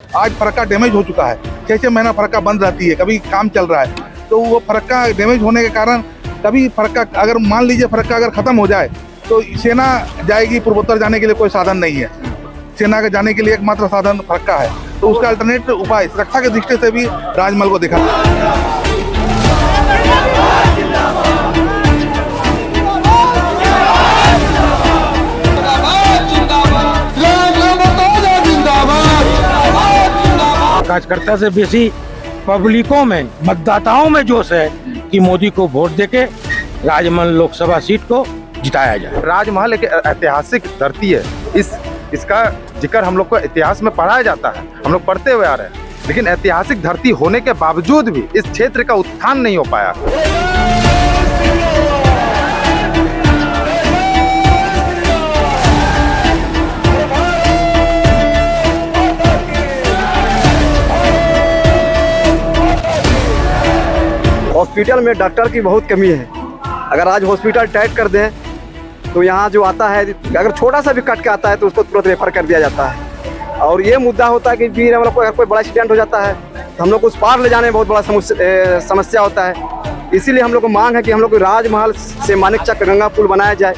आज फरक्का डैमेज हो चुका है, 6-6 महीना फरक्का बंद रहती है, कभी काम चल रहा है, तो वो फरक्का डैमेज होने के कारण कभी फरक्का अगर मान लीजिए फरक्का अगर खत्म हो जाए तो सेना जाएगी, पूर्वोत्तर जाने के लिए कोई साधन नहीं है। सेना के जाने के लिए एकमात्र साधन फरक्का है, तो उसका अल्टरनेट उपाय सुरक्षा की दृष्टि से भी राजमहल को देखा। कार्यकर्ता से बेसी पब्लिकों में, मतदाताओं में जोश है कि मोदी को वोट देके राजमहल लोकसभा सीट को जिताया जाए। राजमहल एक ऐतिहासिक धरती है, इसका जिक्र हम लोग को इतिहास में पढ़ाया जाता है, हम लोग पढ़ते हुए आ रहे हैं, लेकिन ऐतिहासिक धरती होने के बावजूद भी इस क्षेत्र का उत्थान नहीं हो पाया। हॉस्पिटल में डॉक्टर की बहुत कमी है। अगर आज हॉस्पिटल टाइट कर दें तो यहाँ जो आता है, अगर छोटा सा भी कट के आता है तो उसको तुरंत रेफर कर दिया जाता है। और ये मुद्दा होता है कि फिर हम लोग को अगर कोई बड़ा एक्सीडेंट हो जाता है तो हम लोग को उस पार ले जाने में बहुत बड़ा समस्या होता है। इसीलिए हम लोग को मांग है कि हम लोग को राजमहल से मानिकचक गंगा पुल बनाया जाए,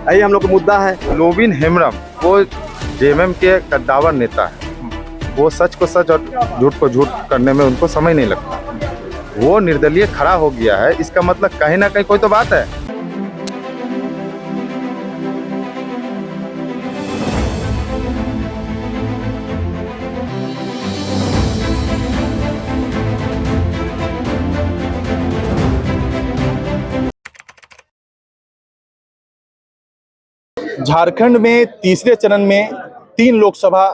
यही हम लोग का मुद्दा है। लोबिन हेम्ब्रम वो जेएमएम के कद्दावर नेता है, वो सच को सच और झूठ को झूठ करने में उनको समय नहीं लगता। वो निर्दलीय खड़ा हो गया है, इसका मतलब कहीं ना कहीं कोई तो बात है। झारखंड में तीसरे चरण में 3 लोकसभा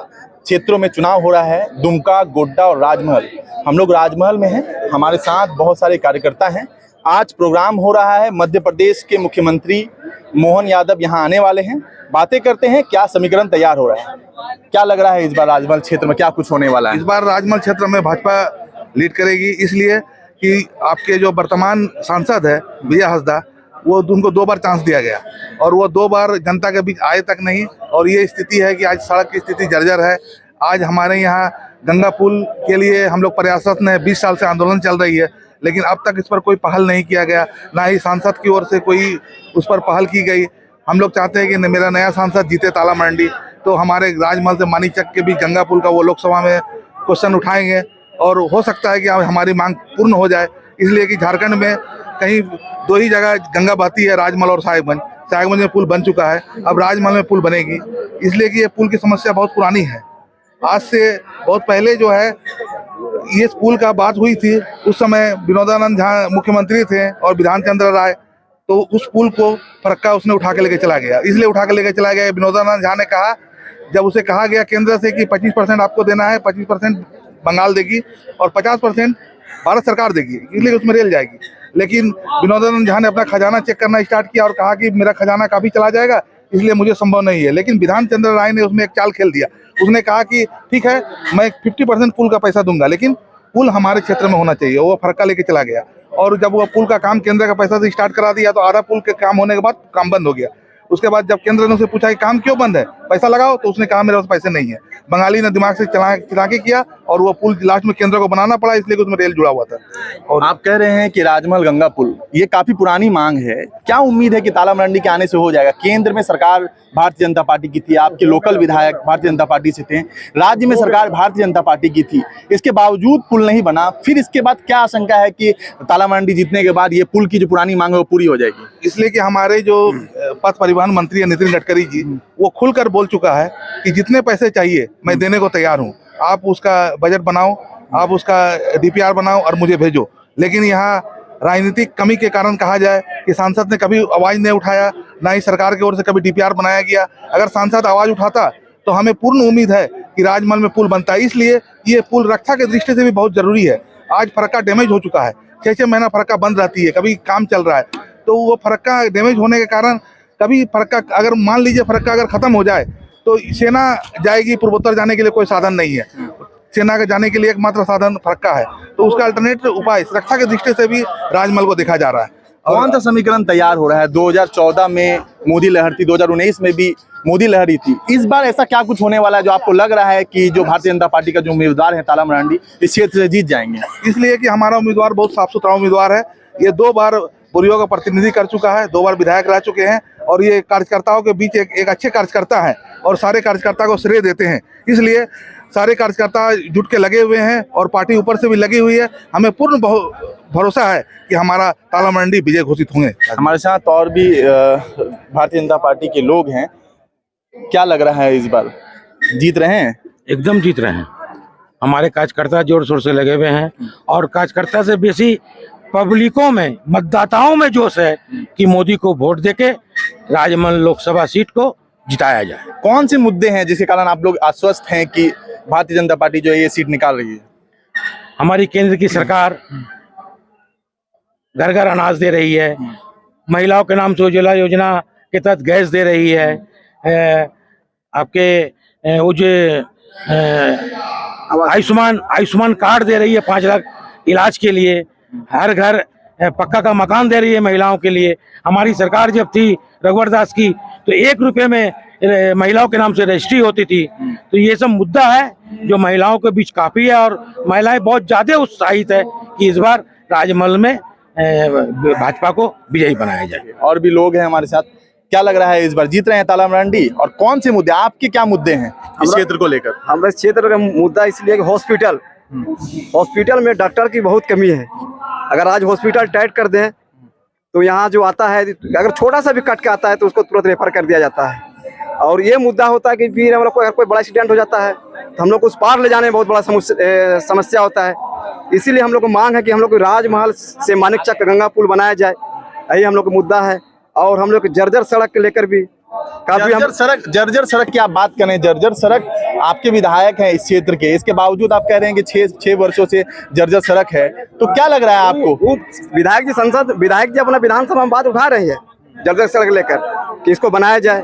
क्षेत्रों में चुनाव हो रहा है, दुमका, गोड्डा और राजमहल। हम लोग राजमहल में हैं, हमारे साथ बहुत सारे कार्यकर्ता हैं। आज प्रोग्राम हो रहा है, मध्य प्रदेश के मुख्यमंत्री मोहन यादव यहाँ आने वाले हैं। बातें करते हैं क्या समीकरण तैयार हो रहा है, क्या लग रहा है इस बार राजमहल क्षेत्र में क्या कुछ होने वाला है? इस बार राजमहल क्षेत्र में भाजपा लीड करेगी, इसलिए कि आपके जो वर्तमान सांसद है विजय हंसदा, वो उनको 2 बार चांस दिया गया और वो 2 बार जनता के बीच आए तक नहीं। और ये स्थिति है कि आज सड़क की स्थिति जर्जर है। आज हमारे यहाँ गंगा पुल के लिए हम लोग प्रयासरत हैं, 20 साल से आंदोलन चल रही है, लेकिन अब तक इस पर कोई पहल नहीं किया गया, ना ही सांसद की ओर से कोई उस पर पहल की गई। हम लोग चाहते हैं कि मेरा नया सांसद जीते ताला मंडी, तो हमारे राजमहल से मानिकचक के बीच गंगा पुल का वो लोकसभा में क्वेश्चन उठाएंगे और हो सकता है कि हमारी मांग पूर्ण हो जाए। इसलिए कि झारखंड में कहीं 2 ही जगह गंगा बहती है, राजमहल और साहेबगंज में पुल बन चुका है, अब राजमहल में पुल बनेगी। इसलिए कि ये पुल की समस्या बहुत पुरानी है, आज से बहुत पहले जो है ये पुल का बात हुई थी, उस समय विनोदानंद झा मुख्यमंत्री थे और विधान चंद्र राय, तो उस पुल को फरक्का उसने उठा के लेके चला गया। इसलिए उठा के लेके चला गया, विनोदानंद झा ने कहा, जब उसे कहा गया केंद्र से कि 25% आपको देना है, 25% बंगाल देगी और 50% भारत सरकार देगी, इसलिए उसमें रेल जाएगी। लेकिन विनोदानंद झा ने अपना खजाना चेक करना स्टार्ट किया और कहा कि मेरा खजाना काफी चला जाएगा, इसलिए मुझे संभव नहीं है। लेकिन विधान चंद्र राय ने उसमें एक चाल खेल दिया, उसने कहा कि ठीक है मैं 50% पुल का पैसा दूंगा, लेकिन पुल हमारे क्षेत्र में होना चाहिए। वो फरक्का लेके चला गया और जब वो पुल का काम केंद्र का पैसा से स्टार्ट करा दिया तो आधा पुल के काम होने के बाद काम बंद हो गया। उसके बाद जब केंद्र ने उसे पूछा कि काम क्यों बंद है, पैसा लगाओ, तो उसने कहा मेरे पास पैसे नहीं है। बंगाली ने दिमाग से चला के किया और वो पुल लास्ट में केंद्र को बनाना पड़ा, इसलिए उसमें रेल जुड़ा हुआ था। और आप कह रहे हैं कि राजमहल गंगा पुल ये काफी पुरानी मांग है, क्या उम्मीद है कि ताला मंडी के आने से हो जाएगा? केंद्र में सरकार भारतीय जनता पार्टी की थी, आपके लोकल विधायक भारतीय जनता पार्टी से थे, राज्य में सरकार भारतीय जनता पार्टी की थी, इसके बावजूद पुल नहीं बना। फिर इसके बाद क्या आशंका है कि ताला मंडी जीतने के बाद ये पुल की जो पुरानी मांग है वो पूरी हो जाएगी? इसलिए कि हमारे जो पथ परिवहन मंत्री है नितिन गडकरी जी, वो खुलकर बोल चुका है कि जितने पैसे चाहिए मैं देने को तैयार हूँ, आप उसका बजट बनाओ, आप उसका डीपीआर बनाओ और मुझे भेजो। लेकिन यहाँ राजनीतिक कमी के कारण कहा जाए कि सांसद ने कभी आवाज नहीं उठाया, ना ही सरकार की ओर से कभी डीपीआर बनाया गया। अगर सांसद आवाज उठाता तो हमें पूर्ण उम्मीद है कि राजमहल में पुल बनता है। इसलिए ये पुल रक्षा की दृष्टि से भी बहुत जरूरी है। आज फरक्का डैमेज हो चुका है, 6-6 महीना फरक्का बंद रहती है, कभी काम चल रहा है, तो वो फरक्का डैमेज होने के कारण कभी फरक्का अगर मान लीजिए फरक्का अगर खत्म हो जाए तो सेना जाएगी, पूर्वोत्तर जाने के लिए कोई साधन नहीं है। सेना के जाने के लिए एकमात्र साधन फरक्का है, तो उसका अल्टरनेट उपाय सुरक्षा की दृष्टि से भी राजमहल को देखा जा रहा है। कौन सा समीकरण तैयार हो रहा है? 2014 में मोदी लहर थी, 2019 में भी मोदी लहर ही थी। इस बार ऐसा क्या कुछ होने वाला है जो आपको लग रहा है कि जो भारतीय जनता पार्टी का जो उम्मीदवार है ताला मरांडी इस क्षेत्र से जीत जाएंगे? इसलिए कि हमारा उम्मीदवार बहुत साफ सुथरा उम्मीदवार है। ये 2 बार बुरियों का प्रतिनिधि कर चुका है, 2 बार विधायक रह चुके हैं और ये कार्यकर्ताओं के बीच एक अच्छे कार्यकर्ता है और सारे कार्यकर्ता को श्रेय देते हैं। इसलिए सारे कार्यकर्ता जुट के लगे हुए हैं और पार्टी ऊपर से भी लगी हुई है। हमें पूर्ण भरोसा है कि हमारा ताला मरांडी विजय घोषित होंगे। हमारे साथ और भी भारतीय जनता पार्टी के लोग हैं। क्या लग रहा है इस बार जीत रहे हैं? एकदम जीत रहे हैं। हमारे कार्यकर्ता जोर शोर से लगे हुए हैं और कार्यकर्ता से बेसी पब्लिकों में, मतदाताओं में जोश है कि मोदी को वोट देके राजमहल लोकसभा सीट को जिताया जाए। कौन से मुद्दे हैं जिसके कारण आप लोग आश्वस्त हैं कि भारतीय जनता पार्टी जो है ये सीट निकाल रही है? हमारी केंद्र की सरकार घर घर अनाज दे रही है, महिलाओं के नाम से उज्ज्वला योजना के तहत गैस दे रही है, आपके वो जो आयुष्मान कार्ड दे रही है 5 लाख इलाज के लिए, हर घर पक्का का मकान दे रही है महिलाओं के लिए। हमारी सरकार जब थी रघुवर दास की तो 1 रुपये में महिलाओं के नाम से रजिस्ट्री होती थी। तो ये सब मुद्दा है जो महिलाओं के बीच काफी है और महिलाएं बहुत ज्यादा उत्साहित है कि इस बार राजमहल में भाजपा को विजयी बनाया जाए। और भी लोग हैं हमारे साथ। क्या लग रहा है इस बार जीत रहे हैं ताला मरांडी? और कौन से मुद्दे, आपके क्या मुद्दे हैं इस क्षेत्र को लेकर? हमारे क्षेत्र का मुद्दा इसलिए कि हॉस्पिटल में डॉक्टर की बहुत कमी है। अगर आज हॉस्पिटल टाइट कर दें तो यहाँ जो आता है, अगर छोटा सा भी कट के आता है तो उसको तुरंत रेफर कर दिया जाता है। और ये मुद्दा होता है कि फिर हम लोग को अगर कोई बड़ा एक्सीडेंट हो जाता है तो हम लोग को उस पार ले जाने में बहुत बड़ा समस्या होता है। इसीलिए हम लोग को मांग है कि हम लोग को राजमहल से मानिकचक गंगा पुल बनाया जाए, यही हम लोग का मुद्दा है। और हम लोग जर्जर सड़क के लेकर भी काफी जर्जर सड़क की आप बात करें, जर्जर सड़क आपके विधायक हैं इस क्षेत्र के, इसके बावजूद आप कह रहे हैं कि 6 वर्षों से जर्जर सड़क है, तो क्या लग रहा है आपको? विधायक जी अपना विधानसभा में बात उठा रहे हैं जर्जर सड़क लेकर कि इसको बनाया जाए।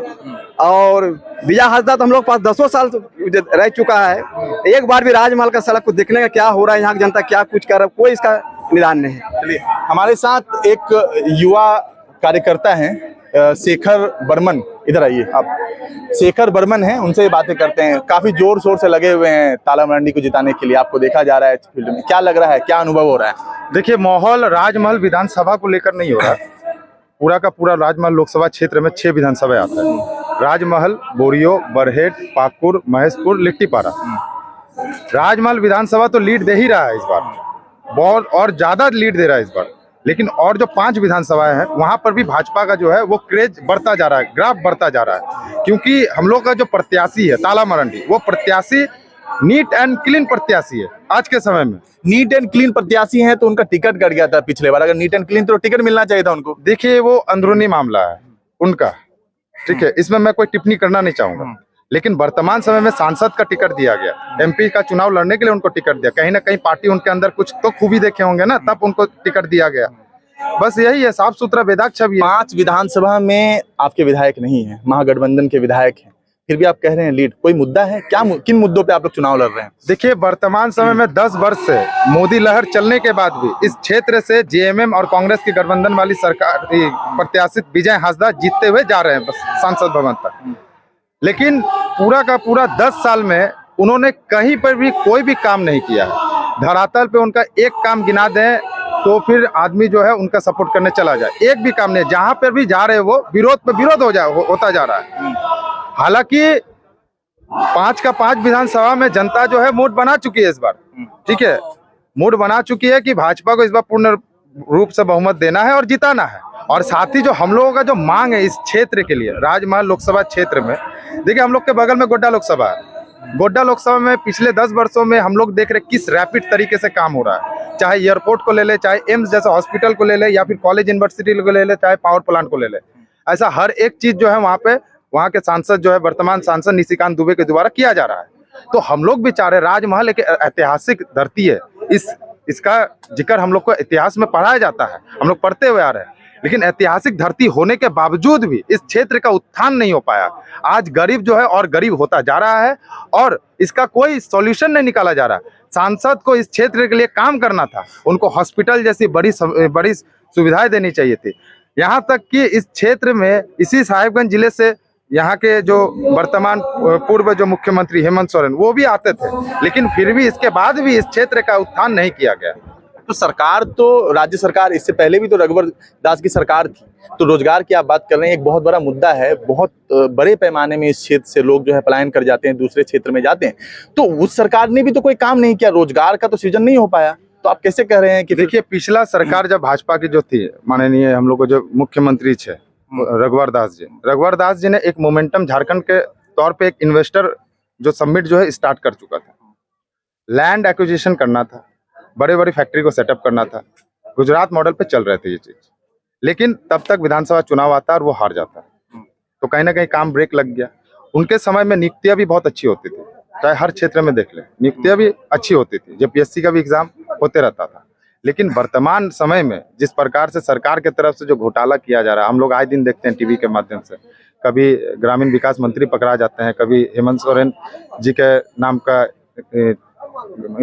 और विजय हंसदा तो हम लोग पास 10 साल रह चुका है, एक बार भी राजमहल का सड़क को देखने का क्या हो रहा है, यहाँ की जनता क्या कुछ कर रहा है, कोई इसका निदान नहीं है। चलिए हमारे साथ एक युवा कार्यकर्ता हैं शेखर बर्मन, इधर आइए आप। शेखर बर्मन हैं, उनसे बातें करते हैं। काफी जोर शोर से लगे हुए हैं ताला मरांडी को जिताने के लिए, आपको देखा जा रहा है इस फील्ड में। क्या लग रहा है, क्या अनुभव हो रहा है? देखिए, माहौल राजमहल विधानसभा को लेकर नहीं हो रहा। पूरा का पूरा राजमहल लोकसभा क्षेत्र में 6 विधानसभा आता है। राजमहल, बोरियो, बरहेट, पाकुड़, महेशपुर, लिट्टीपारा। राजमहल विधानसभा तो लीड दे ही रहा है इस बार, बहुत और ज्यादा लीड दे रहा है इस बार। लेकिन और जो 5 विधानसभाएं हैं वहां पर भी भाजपा का जो है वो क्रेज बढ़ता जा रहा है, ग्राफ बढ़ता जा रहा है। क्योंकि हम लोग का जो प्रत्याशी है ताला मरांडी, वो प्रत्याशी नीट एंड क्लीन प्रत्याशी है। आज के समय में नीट एंड क्लीन प्रत्याशी हैं तो उनका टिकट कट गया था पिछले बार। अगर नीट एंड क्लीन तो टिकट मिलना चाहिए था उनको। देखिए, वो अंदरूनी मामला है उनका, ठीक है, इसमें मैं कोई टिप्पणी करना नहीं चाहूंगा। लेकिन वर्तमान समय में सांसद का टिकट दिया गया, एमपी का चुनाव लड़ने के लिए उनको टिकट दिया। कहीं ना कहीं पार्टी उनके अंदर कुछ तो खूबी देखे होंगे ना, तब उनको टिकट दिया गया। बस यही है, साफ सुथरा बेदाग छवि। 5 विधानसभा में आपके विधायक नहीं है, महागठबंधन के विधायक हैं, फिर भी आप कह रहे हैं लीड। कोई मुद्दा है क्या? किन मुद्दों पे आप लोग चुनाव लड़ रहे हैं? देखिए, वर्तमान समय में 10 वर्ष से मोदी लहर चलने के बाद भी इस क्षेत्र से जेएमएम और कांग्रेस की गठबंधन वाली सरकार प्रत्याशित विजय हंसदा जीतते हुए जा रहे हैं बस सांसद भवन तक। लेकिन पूरा का पूरा 10 साल में उन्होंने कहीं पर भी कोई भी काम नहीं किया है। धरातल पे उनका एक काम गिना दें तो फिर आदमी जो है उनका सपोर्ट करने चला जाए। एक भी काम नहीं, जहां पर भी जा रहे वो विरोध पे विरोध होता जा रहा है। हालांकि 5 का 5 विधानसभा में जनता जो है मूड बना चुकी है इस बार, ठीक है, मूड बना चुकी है कि भाजपा को इस बार पूर्ण रूप से बहुमत देना है और जिताना है। और साथ ही जो हम लोगों का जो मांग है इस क्षेत्र के लिए, राजमहल लोकसभा क्षेत्र में, देखिए हम लोग के बगल में गोड्डा लोकसभा है। गोड्डा लोकसभा में पिछले 10 वर्षों में हम लोग देख रहे किस रैपिड तरीके से काम हो रहा है। चाहे एयरपोर्ट को ले ले, चाहे एम्स जैसा हॉस्पिटल को ले ले, या फिर कॉलेज यूनिवर्सिटी को ले ले, चाहे पावर प्लांट को ले ले, ऐसा हर एक चीज जो है वहाँ पे वहाँ के सांसद जो है वर्तमान सांसद निशिकांत दुबे के द्वारा किया जा रहा है। तो हम लोग भी चाह रहे, राजमहल एक ऐतिहासिक धरती है, इसका जिक्र हम लोग को इतिहास में पढ़ाया जाता है, हम लोग पढ़ते हुए आ रहे हैं। लेकिन ऐतिहासिक धरती होने के बावजूद भी इस क्षेत्र का उत्थान नहीं हो पाया। आज गरीब जो है और गरीब होता जा रहा है और इसका कोई सॉल्यूशन नहीं निकाला जा रहा। सांसद को इस क्षेत्र के लिए काम करना था, उनको हॉस्पिटल जैसी बड़ी सुविधाएं देनी चाहिए थी। यहाँ तक कि इस क्षेत्र में इसी साहिबगंज जिले से यहाँ के जो वर्तमान पूर्व जो मुख्यमंत्री हेमंत सोरेन वो भी आते थे, लेकिन फिर भी इसके बाद भी इस क्षेत्र का उत्थान नहीं किया गया। तो सरकार तो राज्य सरकार, इससे पहले भी तो रघुवर दास की सरकार थी, तो रोजगार की आप बात कर रहे हैं, एक बहुत बड़ा मुद्दा है। बहुत बड़े पैमाने में इस क्षेत्र से लोग जो है पलायन कर जाते हैं, दूसरे क्षेत्र में जाते हैं। तो उस सरकार ने भी तो कोई काम नहीं किया, रोजगार का तो सृजन नहीं हो पाया। तो आप कैसे कह रहे हैं कि देखिए, पिछला सरकार जब भाजपा की जो थी, माननीय हम लोग को जो मुख्यमंत्री थे रघुवर दास जी ने एक मोमेंटम झारखंड के तौर पे एक इन्वेस्टर जो समिट जो है स्टार्ट कर चुका था। लैंड एक्विजिशन करना था, बड़े बड़ी फैक्ट्री को सेटअप करना था, गुजरात मॉडल पे चल रहे थे ये चीज, लेकिन तब तक विधानसभा चुनाव आता और वो हार जाता, तो कहीं ना कहीं काम ब्रेक लग गया। उनके समय में नियुक्तियां भी बहुत अच्छी होती थी, चाहे हर क्षेत्र में देख लें, नियुक्तियां भी अच्छी होती थी, जब पीएससी का भी एग्जाम होते रहता था। लेकिन वर्तमान समय में जिस प्रकार से सरकार की तरफ से जो घोटाला किया जा रहा है, हम लोग आए दिन देखते हैं टीवी के माध्यम से, कभी ग्रामीण विकास मंत्री पकड़ा जाते हैं, कभी हेमंत सोरेन जी के नाम का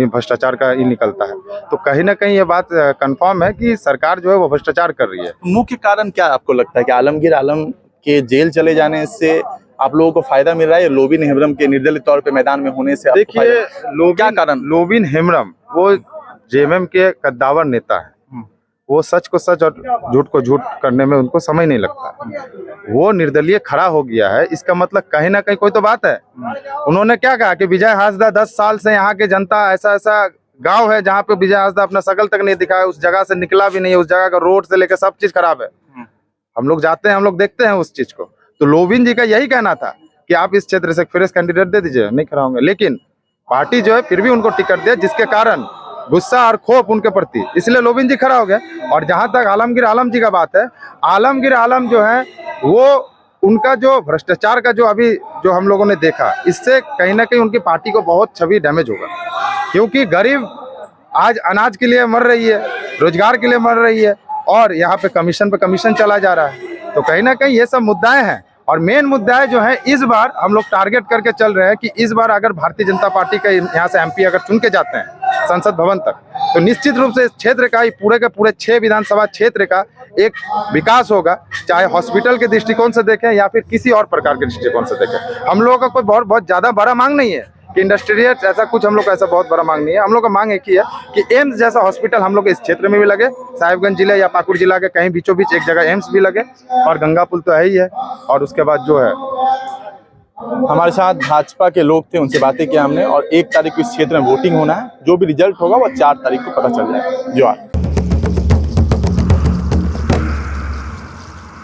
भ्रष्टाचार का ही निकलता है। तो कहीं ना कहीं ये बात कंफर्म है कि सरकार जो है वो भ्रष्टाचार कर रही है। मुख्य कारण क्या आपको लगता है कि आलमगीर आलम के जेल चले जाने से आप लोगों को फायदा मिल रहा है, या लोबिन हेम्ब्रम के निर्दलीय तौर पे मैदान में होने से? देखिए, क्या कारण? लोबिन हेम्ब्रम वो जेएमएम के कद्दावर नेता है, वो सच को सच और झूठ को झूठ करने में उनको समय नहीं लगता। वो निर्दलीय खड़ा हो गया है, इसका मतलब कहीं ना कहीं कोई तो बात है। उन्होंने क्या कहा कि विजय हांसदा 10 साल से यहाँ के जनता, ऐसा ऐसा गांव है जहाँ पे विजय हांसदा अपना शकल तक नहीं दिखाया, उस जगह से निकला भी नहीं है, उस जगह का रोड से लेकर सब चीज खराब है। हम लोग जाते हैं, हम लोग देखते हैं उस चीज को। तो लोबिन जी का यही कहना था कि आप इस क्षेत्र से फ्रेश कैंडिडेट दे दीजिए, नहीं खड़ा होंगे, लेकिन पार्टी जो है फिर भी उनको टिकट दिया, जिसके कारण गुस्सा और खोफ उनके प्रति, इसलिए लोबिन जी खड़ा हो गए। और जहां तक आलमगीर आलम जी का बात है, आलमगीर आलम जो है वो उनका जो भ्रष्टाचार का जो अभी जो हम लोगों ने देखा, इससे कहीं ना कहीं उनकी पार्टी को बहुत छवि डैमेज होगा, क्योंकि गरीब आज अनाज के लिए मर रही है, रोजगार के लिए मर रही है, और यहाँ पे कमीशन चला जा रहा है। तो कहीं ना कहीं ये सब मुद्दाएं हैं, और मेन मुद्दा जो है इस बार हम लोग टारगेट करके चल रहे हैं कि इस बार अगर भारतीय जनता पार्टी का यहाँ से एमपी अगर चुन के जाते हैं संसद भवन तक, तो निश्चित रूप से इस क्षेत्र का ही पूरे के पूरे 6 विधानसभा क्षेत्र का एक विकास होगा, चाहे हॉस्पिटल के दृष्टिकोण से देखें या फिर किसी और प्रकार के दृष्टिकोण से देखें। हम लोगों का कोई बहुत ज्यादा बड़ा मांग नहीं है कि इंडस्ट्रियल ऐसा कुछ, हम लोग का ऐसा बहुत बड़ा मांग नहीं है। हम लोग का मांग एक ही है कि एम्स जैसा हॉस्पिटल हम लोग इस क्षेत्र में भी लगे, साहिबगंज जिले या पाकुड़ जिला के कहीं बीचों बीच एक जगह एम्स भी लगे, और गंगा पुल तो है ही है। और उसके बाद जो है, हमारे साथ भाजपा के लोग थे, उनसे बातें किया हमने, और 1 तारीख को इस क्षेत्र में वोटिंग होना है। जो भी रिजल्ट होगा वो 4 तारीख को पता चल जाएगा। जोहार।